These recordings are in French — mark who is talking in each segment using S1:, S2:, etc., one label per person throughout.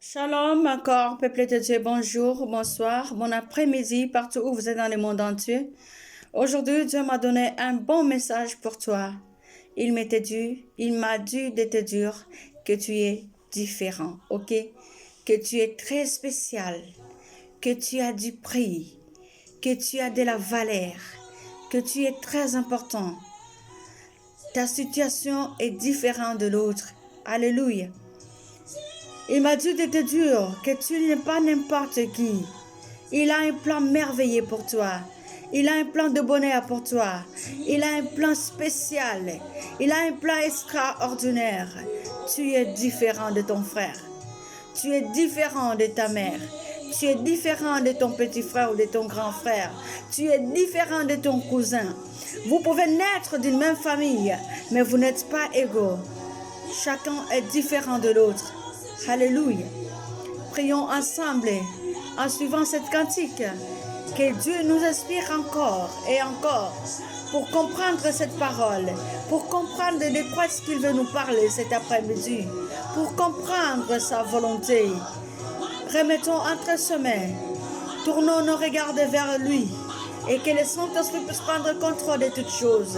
S1: Shalom, encore, peuple de Dieu, bonjour, bonsoir, bon après-midi, partout où vous êtes dans le monde entier. Aujourd'hui, Dieu m'a donné un bon message pour toi. Il m'a dit de te dire que tu es différent, ok? Que tu es très spécial, que tu as du prix, que tu as de la valeur, que tu es très important. Ta situation est différente de l'autre. Alléluia. Il m'a dit de te dire que tu n'es pas n'importe qui. Il a un plan merveilleux pour toi. Il a un plan de bonheur pour toi. Il a un plan spécial. Il a un plan extraordinaire. Tu es différent de ton frère. Tu es différent de ta mère. Tu es différent de ton petit frère ou de ton grand frère. Tu es différent de ton cousin. Vous pouvez naître d'une même famille, mais vous n'êtes pas égaux. Chacun est différent de l'autre. Alléluia. Prions ensemble en suivant cette cantique. Que Dieu nous inspire encore et encore pour comprendre cette parole, pour comprendre de quoi est-ce qu'il veut nous parler cet après-midi, pour comprendre sa volonté. Remettons entre ses mains, tournons nos regards vers lui et que le Saint-Esprit puisse prendre contrôle de toutes choses,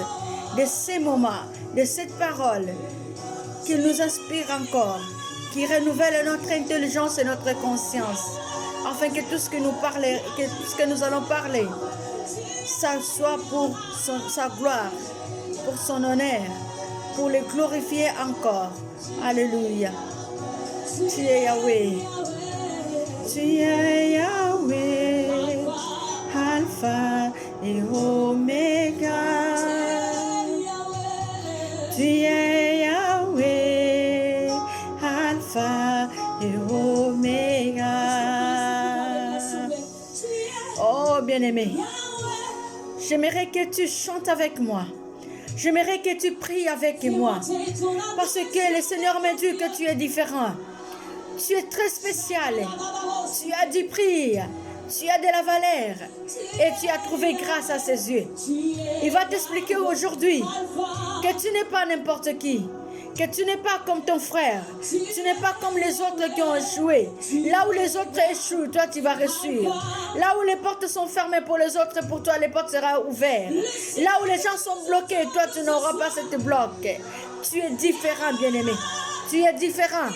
S1: de ces moments, de cette parole qu'il nous inspire encore, qui renouvelle notre intelligence et notre conscience, afin que tout ce que nous allons parler, ça soit pour sa gloire, pour son honneur, pour le glorifier encore. Alléluia. Tu es Yahweh. Tu es Yahweh, Alpha et Omega. Tu es Yahweh, Alpha et Omega. Oh bien-aimé, j'aimerais que tu chantes avec moi. J'aimerais que tu pries avec moi. Parce que le Seigneur m'a dit que tu es différent. Tu es très spécial. Tu as du prix. Tu as de la valeur. Et tu as trouvé grâce à ses yeux. Il va t'expliquer aujourd'hui que tu n'es pas n'importe qui. Que tu n'es pas comme ton frère. Tu n'es pas comme les autres qui ont échoué. Là où les autres échouent, toi tu vas réussir. Là où les portes sont fermées pour les autres, pour toi les portes seront ouvertes. Là où les gens sont bloqués, toi tu n'auras pas cette bloc. Tu es différent, bien-aimé. Tu es différent.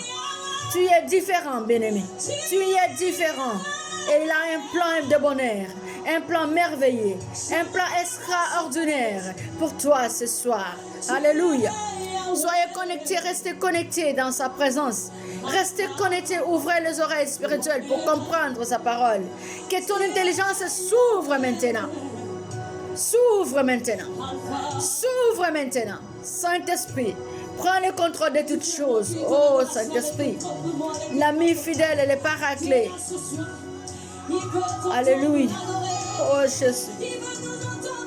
S1: Tu es différent, bien-aimé. Tu es différent. Et il a un plan de bonheur, un plan merveilleux, un plan extraordinaire pour toi ce soir. Alléluia. Soyez connectés, restez connectés dans sa présence. Restez connectés, ouvrez les oreilles spirituelles pour comprendre sa parole. Que ton intelligence s'ouvre maintenant. S'ouvre maintenant. S'ouvre maintenant. Saint-Esprit, prends le contrôle de toutes choses. Oh Saint-Esprit, l'ami fidèle et le paraclet. Alléluia. Oh Jésus,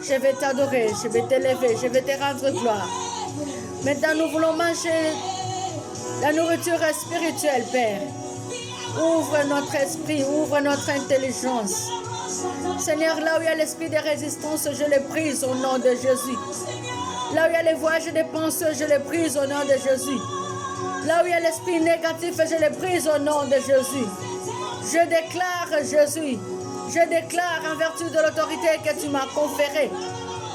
S1: je vais t'adorer, je vais t'élever, je vais te rendre gloire. Maintenant, nous voulons manger la nourriture spirituelle, Père. Ouvre notre esprit, ouvre notre intelligence. Seigneur, là où il y a l'esprit de résistance, je le brise au nom de Jésus. Là où il y a les voyages de pensée, je le brise au nom de Jésus. Là où il y a l'esprit négatif, je le brise au nom de Jésus. Je déclare, Jésus, je déclare en vertu de l'autorité que tu m'as conférée,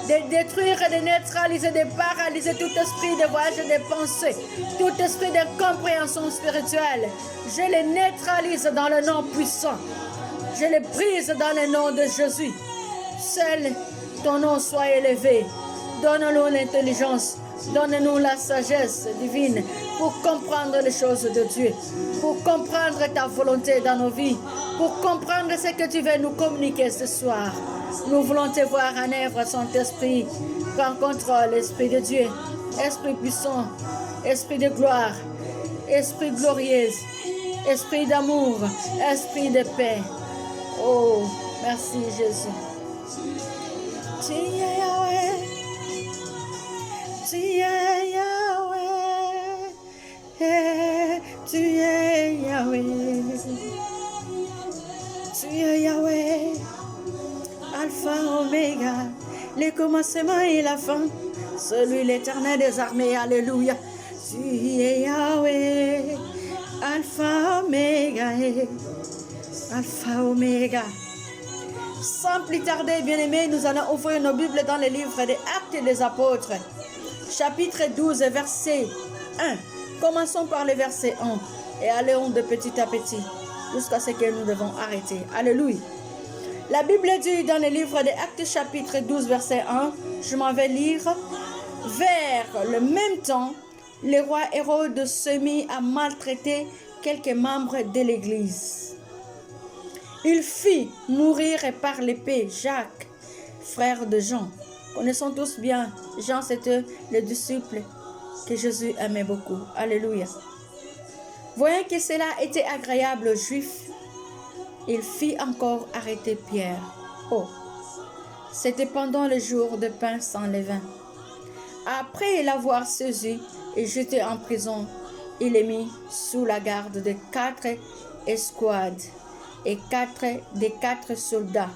S1: de détruire, de neutraliser, de paralyser tout esprit de voyage de pensée, tout esprit de compréhension spirituelle. Je les neutralise dans le nom puissant. Je les brise dans le nom de Jésus. Seul ton nom soit élevé. Donne-nous l'intelligence. Donne-nous la sagesse divine pour comprendre les choses de Dieu, pour comprendre ta volonté dans nos vies, pour comprendre ce que tu veux nous communiquer ce soir. Nous voulons te voir en œuvre, Saint-Esprit. Prends contrôle, Esprit de Dieu, Esprit puissant, Esprit de gloire, Esprit glorieux, Esprit d'amour, Esprit de paix. Oh, merci Jésus. Tu es Yahweh. Tu es Yahweh, tu es Yahweh, tu es Yahweh, Alpha, Oméga, le commencement et la fin, celui l'éternel des armées, alléluia. Tu es Yahweh, Alpha, Oméga, Alpha, Oméga. Sans plus tarder, bien-aimés, nous allons ouvrir nos Bibles dans le livre des Actes des Apôtres, chapitre 12, verset 1. Commençons par le verset 1 et allons de petit à petit jusqu'à ce que nous devons arrêter. Alléluia. La Bible dit dans le livre des Actes, chapitre 12, verset 1, je m'en vais lire. Vers le même temps, le roi Hérode se mit à maltraiter quelques membres de l'Église. Il fit mourir par l'épée Jacques, frère de Jean. Connaissons tous bien, Jean c'était le disciple que Jésus aimait beaucoup. Alléluia. Voyant que cela était agréable aux Juifs, il fit encore arrêter Pierre. Oh, c'était pendant le jour de pain sans levain. Après l'avoir saisi et jeté en prison, il est mis sous la garde de 4 escouades et 4 soldats.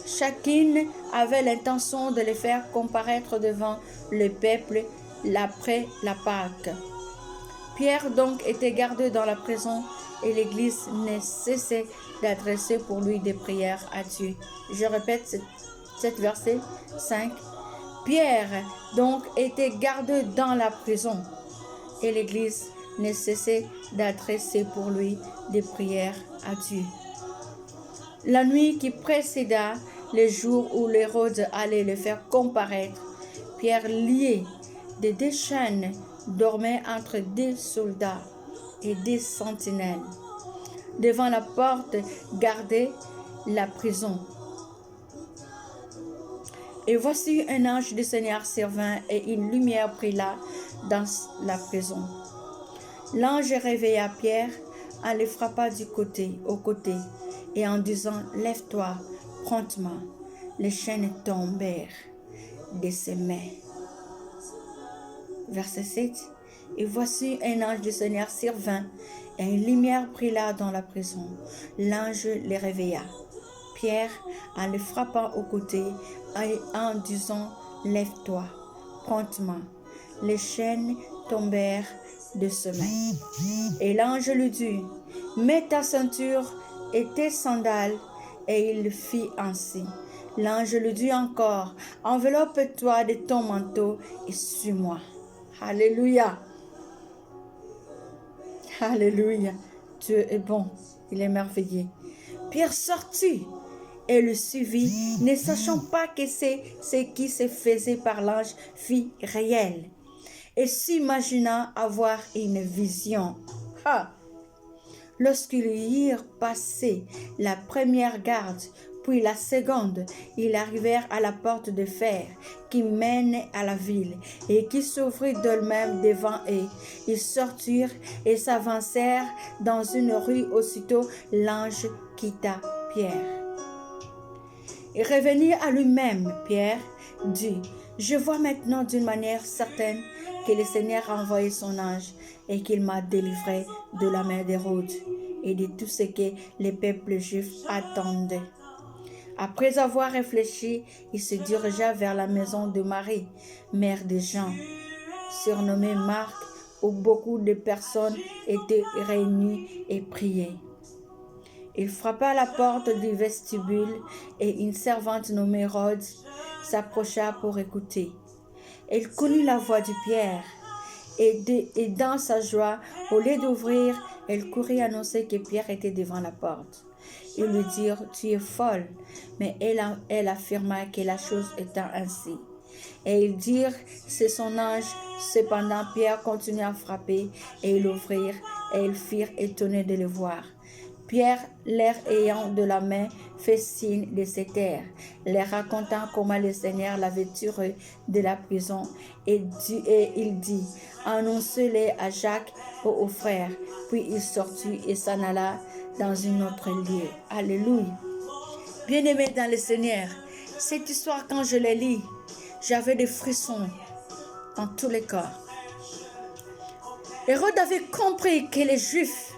S1: Chacune avait l'intention de les faire comparaître devant le peuple après la Pâque. Pierre donc était gardé dans la prison et l'Église ne cessait d'adresser pour lui des prières à Dieu. Je répète cet verset 5. Pierre donc était gardé dans la prison et l'Église ne cessait d'adresser pour lui des prières à Dieu. La nuit qui précéda le jour où l'Hérode allait le faire comparaître, Pierre, lié de 2 chaînes, dormait entre 2 soldats et 2 sentinelles. Devant la porte gardait la prison. Et voici un ange du Seigneur survint et une lumière brilla dans la prison. L'ange réveilla Pierre en le frappant au côté et en disant « Lève-toi promptement ». Les chaînes tombèrent de ses mains. Verset 7. Et voici un ange du Seigneur survint et une lumière brilla dans la prison. L'ange les réveilla. Pierre, en le frappant au côté et en disant « Lève-toi promptement ». Les chaînes tombèrent de ses mains. Et l'ange lui dit « Mets ta ceinture et tes sandales ». Et il fit ainsi. L'ange lui dit encore « Enveloppe-toi de ton manteau et suis-moi ». Alléluia. Alléluia. Dieu est bon, il est merveilleux. Pierre sortit et le suivit, ne sachant pas que c'est ce qui se faisait par l'ange fut réel. Et s'imagina avoir une vision. Lorsqu'ils eurent passé la première garde, puis la seconde, ils arrivèrent à la porte de fer qui mène à la ville et qui s'ouvrit d'elle-même devant eux. Ils sortirent et s'avancèrent dans une rue. Aussitôt, l'ange quitta Pierre. Et revenu à lui-même, Pierre dit, « Je vois maintenant d'une manière certaine que le Seigneur a envoyé son ange et qu'il m'a délivré de la main d'Hérode et de tout ce que les peuples juifs attendaient. » Après avoir réfléchi, il se dirigea vers la maison de Marie, mère de Jean, surnommée Marc, où beaucoup de personnes étaient réunies et priaient. Il frappa à la porte du vestibule et une servante nommée Rhodes s'approcha pour écouter. Elle connut la voix de Pierre et dans sa joie, au lieu d'ouvrir, elle courut annoncer que Pierre était devant la porte. Ils lui dirent « Tu es folle », mais elle affirma que la chose était ainsi. Et ils dirent « C'est son ange ». Cependant, Pierre continua à frapper et ils l'ouvrirent et ils furent étonnés de le voir. Pierre, leur ayant de la main, fait signe de se taire, leur racontant comment le Seigneur l'avait tiré de la prison. Et il dit, annoncez-le à Jacques et aux frères. Puis il sortit et s'en alla dans un autre lieu. Alléluia. Bien-aimés dans le Seigneur, cette histoire, quand je l'ai lue, j'avais des frissons dans tous les corps. Hérode avait compris que les Juifs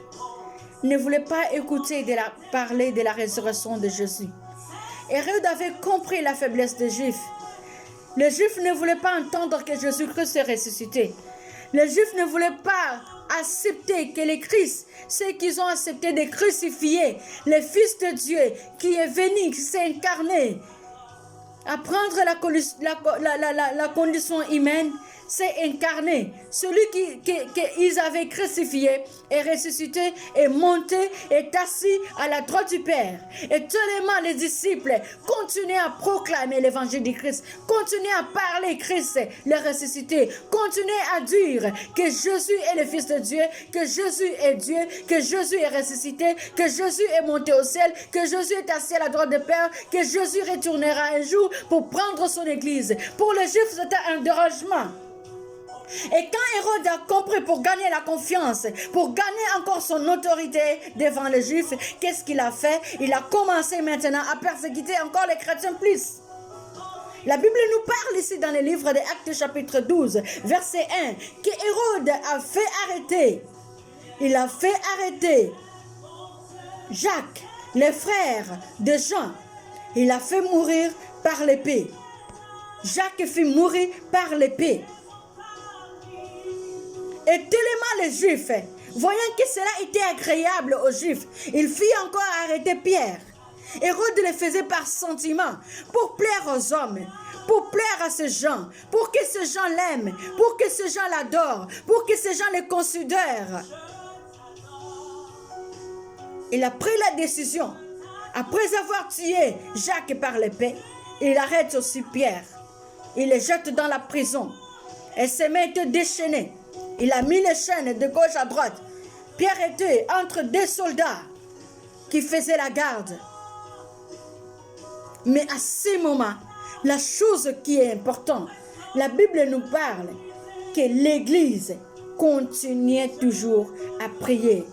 S1: ne voulait pas écouter parler de la résurrection de Jésus. Hérode avait compris la faiblesse des Juifs. Les Juifs ne voulaient pas entendre que Jésus-Christ s'est ressuscité. Les Juifs ne voulaient pas accepté que les Christ, ceux qui ont accepté de crucifier le Fils de Dieu qui est venu, qui s'est incarné, à prendre la condition humaine, s'est incarné. Celui qu'ils avaient crucifié est ressuscité, est monté, est assis à la droite du Père. Et tellement les disciples continuaient à proclamer l'évangile du Christ, continuaient à parler Christ, le ressuscité, continuaient à dire que Jésus est le Fils de Dieu, que Jésus est Dieu, que Jésus est ressuscité, que Jésus est monté au ciel, que Jésus est assis à la droite du Père, que Jésus retournera un jour pour prendre son église. Pour les Juifs, c'était un dérangement. Et quand Hérode a compris, pour gagner la confiance, pour gagner encore son autorité devant les Juifs, qu'est-ce qu'il a fait? Il a commencé maintenant à persécuter encore les chrétiens plus. La Bible nous parle ici dans le livre des Actes chapitre 12, verset 1, que Hérode a fait arrêter. Il a fait arrêter Jacques, le frère de Jean. Il a fait mourir par l'épée. Jacques fut mourir par l'épée. Et tellement les Juifs, voyant que cela était agréable aux Juifs, il fit encore arrêter Pierre. Hérode le faisait par sentiment, pour plaire aux hommes, pour plaire à ces gens, pour que ces gens l'aiment, pour que ces gens l'adorent, pour que ces gens le considèrent. Il a pris la décision, après avoir tué Jacques par l'épée, il arrête aussi Pierre. Il le jette dans la prison et se met à déchaîner. Il a mis les chaînes de gauche à droite. Pierre était entre deux soldats qui faisaient la garde. Mais à ce moment, la chose qui est importante, la Bible nous parle que l'Église continuait toujours à prier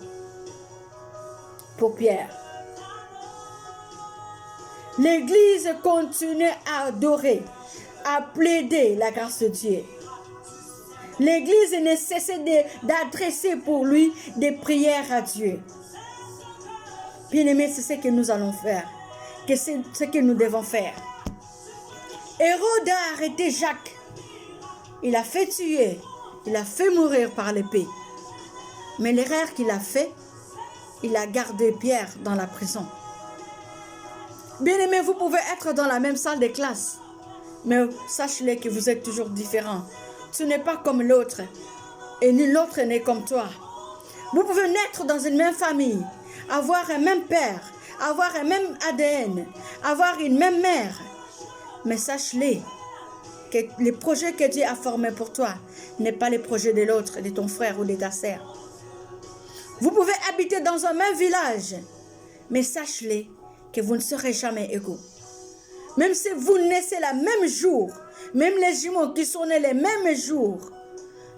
S1: pour Pierre. L'Église continuait à adorer, à plaider la grâce de Dieu. L'Église ne cessait d'adresser pour lui des prières à Dieu. Bien-aimés, c'est ce que nous allons faire, que c'est ce que nous devons faire. Hérode a arrêté Jacques. Il a fait tuer, il a fait mourir par l'épée. Mais l'erreur qu'il a fait, il a gardé Pierre dans la prison. Bien-aimés, vous pouvez être dans la même salle de classe, mais sachez-le que vous êtes toujours différents. Tu n'es pas comme l'autre, et ni l'autre n'est comme toi. Vous pouvez naître dans une même famille, avoir un même père, avoir un même ADN, avoir une même mère. Mais sache-le, que les projets que Dieu a formés pour toi n'est pas les projets de l'autre, de ton frère ou de ta sœur. Vous pouvez habiter dans un même village, mais sache-le que vous ne serez jamais égaux. Même si vous naissez le même jour, même les jumeaux qui sont nés le même jour,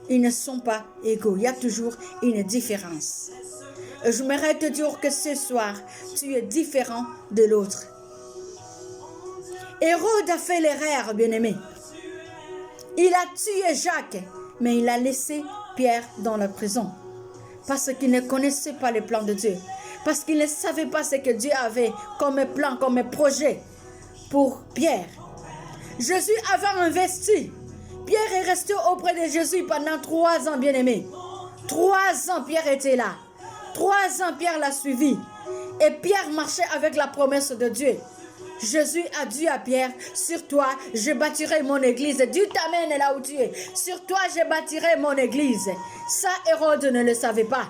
S1: ils ne sont pas égaux. Il y a toujours une différence. Et j'aimerais te dire que ce soir, tu es différent de l'autre. Hérode a fait l'erreur, bien-aimé. Il a tué Jacques, mais il a laissé Pierre dans la prison. Parce qu'il ne connaissait pas les plans de Dieu. Parce qu'il ne savait pas ce que Dieu avait comme plan, comme projet pour Pierre. Jésus avait investi. Pierre est resté auprès de Jésus pendant 3 ans, bien-aimé. 3 ans, Pierre était là. 3 ans, Pierre l'a suivi. Et Pierre marchait avec la promesse de Dieu. Jésus a dit à Pierre, sur toi, je bâtirai mon église. Dieu t'amène là où tu es. Sur toi, je bâtirai mon église. Ça, Hérode ne le savait pas.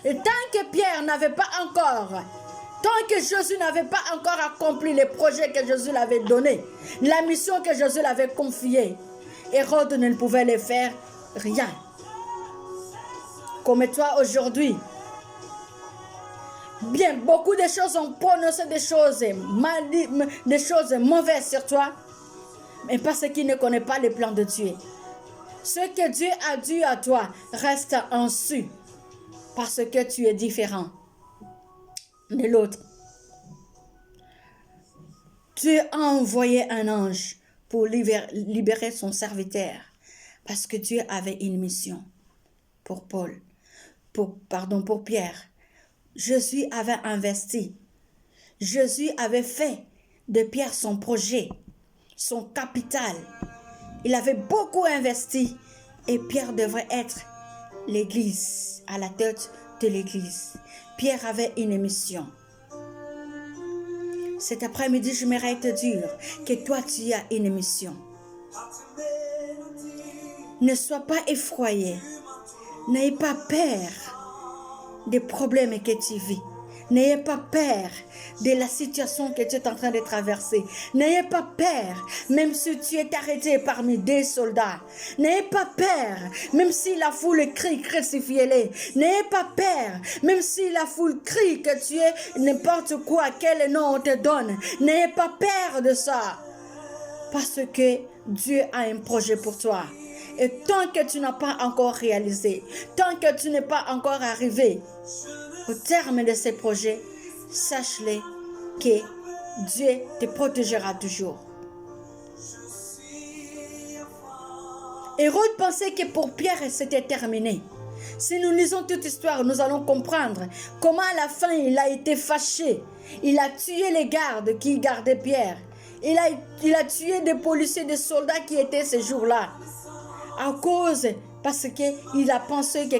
S1: Et tant que Pierre n'avait pas encore, tant que Jésus n'avait pas encore accompli les projets que Jésus l'avait donnés, la mission que Jésus l'avait confiée, Hérode ne pouvait le faire rien. Comme toi aujourd'hui. Bien, beaucoup de choses ont prononcé des choses mauvaises sur toi, mais parce qu'ils ne connaissent pas les plans de Dieu. Ce que Dieu a dit à toi reste en su, parce que tu es différent de l'autre. Dieu a envoyé un ange pour libérer son serviteur, parce que Dieu avait une mission pour Pierre. Jésus avait investi. Jésus avait fait de Pierre son projet, son capital. Il avait beaucoup investi et Pierre devrait être l'église, à la tête de l'église. Pierre avait une mission. Cet après-midi, j'aimerais te dire que toi, tu as une mission. Ne sois pas effrayé. N'ayez pas peur des problèmes que tu vis. N'ayez pas peur de la situation que tu es en train de traverser. N'ayez pas peur, même si tu es arrêté parmi des soldats. N'ayez pas peur, même si la foule crie, crucifiez-les. N'ayez pas peur, même si la foule crie que tu es n'importe quoi, quel nom on te donne. N'ayez pas peur de ça, parce que Dieu a un projet pour toi. Et tant que tu n'as pas encore réalisé, tant que tu n'es pas encore arrivé au terme de ces projets, sache-le que Dieu te protégera toujours. Hérode pensait que pour Pierre, c'était terminé. Si nous lisons toute l'histoire, nous allons comprendre comment à la fin il a été fâché. Il a tué les gardes qui gardaient Pierre. Il a tué des policiers, des soldats qui étaient ce jour-là. Parce qu'il a pensé que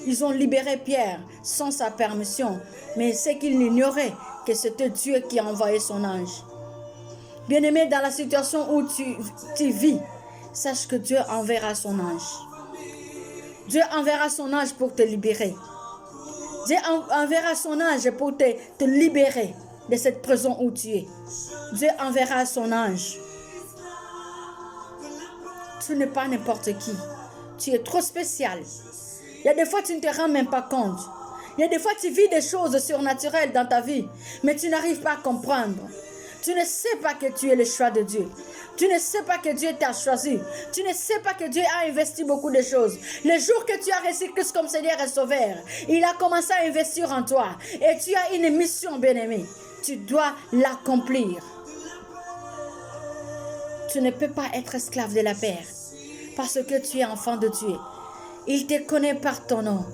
S1: ils ont libéré Pierre sans sa permission. Mais c'est qu'il ignorait que c'était Dieu qui a envoyé son ange. Bien-aimé, dans la situation où tu vis, sache que Dieu enverra son ange. Dieu enverra son ange pour te libérer. Dieu enverra son ange pour te libérer de cette prison où tu es. Dieu enverra son ange. Tu n'es pas n'importe qui. Tu es trop spécial. Il y a des fois tu ne te rends même pas compte. Il y a des fois tu vis des choses surnaturelles dans ta vie, mais tu n'arrives pas à comprendre. Tu ne sais pas que tu es le choix de Dieu. Tu ne sais pas que Dieu t'a choisi. Tu ne sais pas que Dieu a investi beaucoup de choses. Le jour que tu as reçu Christ comme Seigneur et Sauveur, il a commencé à investir en toi. Et tu as une mission, bien-aimé. Tu dois l'accomplir. Tu ne peux pas être esclave de la paix parce que tu es enfant de Dieu. Il te connaît par ton nom.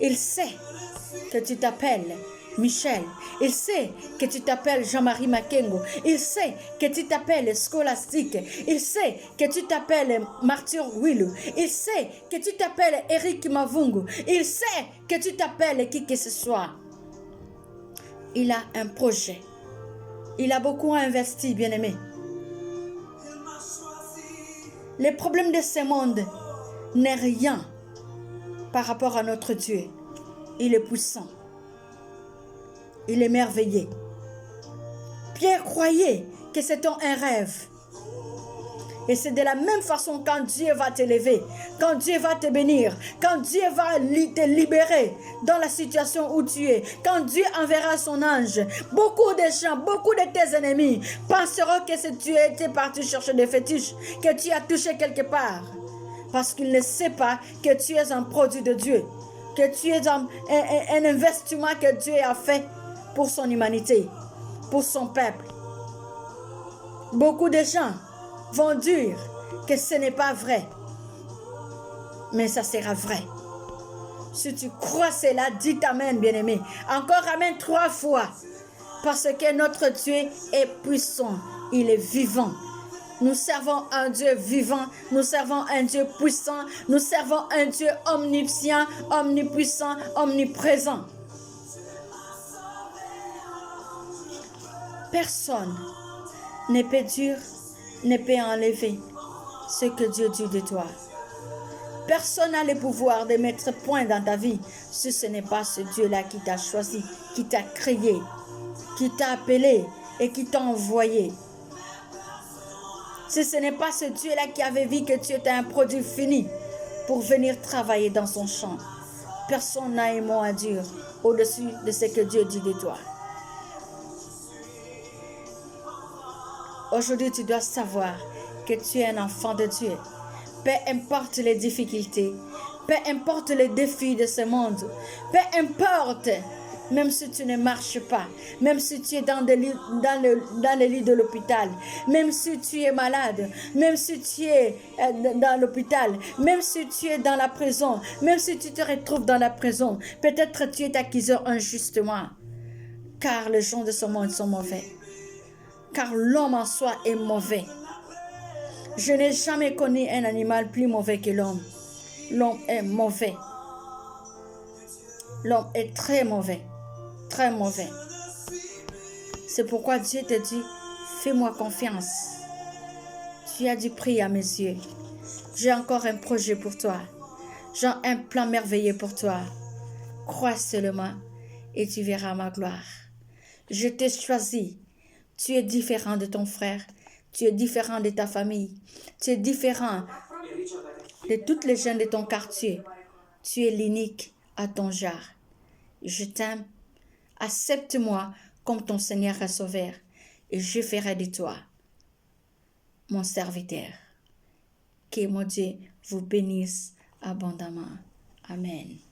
S1: Il sait que tu t'appelles Michel. Il sait que tu t'appelles Jean-Marie Makengo. Il sait que tu t'appelles Scolastique. Il sait que tu t'appelles Martyr Willou. Il sait que tu t'appelles Eric Mavungu. Il sait que tu t'appelles qui que ce soit. Il a un projet. Il a beaucoup investi, bien-aimé. Les problèmes de ce monde n'est rien par rapport à notre Dieu. Il est puissant. Il est merveilleux. Pierre croyait que c'était un rêve. Et c'est de la même façon quand Dieu va t'élever, quand Dieu va te bénir, quand Dieu va te libérer dans la situation où tu es, quand Dieu enverra son ange, beaucoup de gens, beaucoup de tes ennemis penseront que si tu étais parti chercher des fétiches, que tu as touché quelque part. Parce qu'ils ne savent pas que tu es un produit de Dieu, que tu es un investissement que Dieu a fait pour son humanité, pour son peuple. Beaucoup de gens vont dire que ce n'est pas vrai. Mais ça sera vrai. Si tu crois cela, dis amen, bien-aimé. Encore amen 3 fois. Parce que notre Dieu est puissant. Il est vivant. Nous servons un Dieu vivant. Nous servons un Dieu puissant. Nous servons un Dieu omniscient, omnipuissant, omniprésent. Personne ne peut dire, ne peut enlever ce que Dieu dit de toi. Personne n'a le pouvoir de mettre point dans ta vie si ce n'est pas ce Dieu-là qui t'a choisi, qui t'a créé, qui t'a appelé et qui t'a envoyé. Si ce n'est pas ce Dieu-là qui avait vu que tu étais un produit fini pour venir travailler dans son champ, personne n'a un mot à dire au-dessus de ce que Dieu dit de toi. Aujourd'hui, tu dois savoir que tu es un enfant de Dieu. Peu importe les difficultés, peu importe les défis de ce monde, peu importe, même si tu ne marches pas, même si tu es dans le lit de l'hôpital, même si tu es malade, même si tu es dans l'hôpital, même si tu es dans la prison, même si tu te retrouves dans la prison, peut-être tu es accusé injustement, car les gens de ce monde sont mauvais. Car l'homme en soi est mauvais. Je n'ai jamais connu un animal plus mauvais que l'homme. L'homme est mauvais. L'homme est très mauvais. Très mauvais. C'est pourquoi Dieu te dit, fais-moi confiance. Tu as dit, prie à mes yeux. J'ai encore un projet pour toi. J'ai un plan merveilleux pour toi. Crois seulement et tu verras ma gloire. Je t'ai choisi. Tu es différent de ton frère. Tu es différent de ta famille. Tu es différent de toutes les jeunes de ton quartier. Tu es l'unique à ton genre. Je t'aime. Accepte-moi comme ton Seigneur et Sauveur et je ferai de toi mon serviteur. Que mon Dieu vous bénisse abondamment. Amen.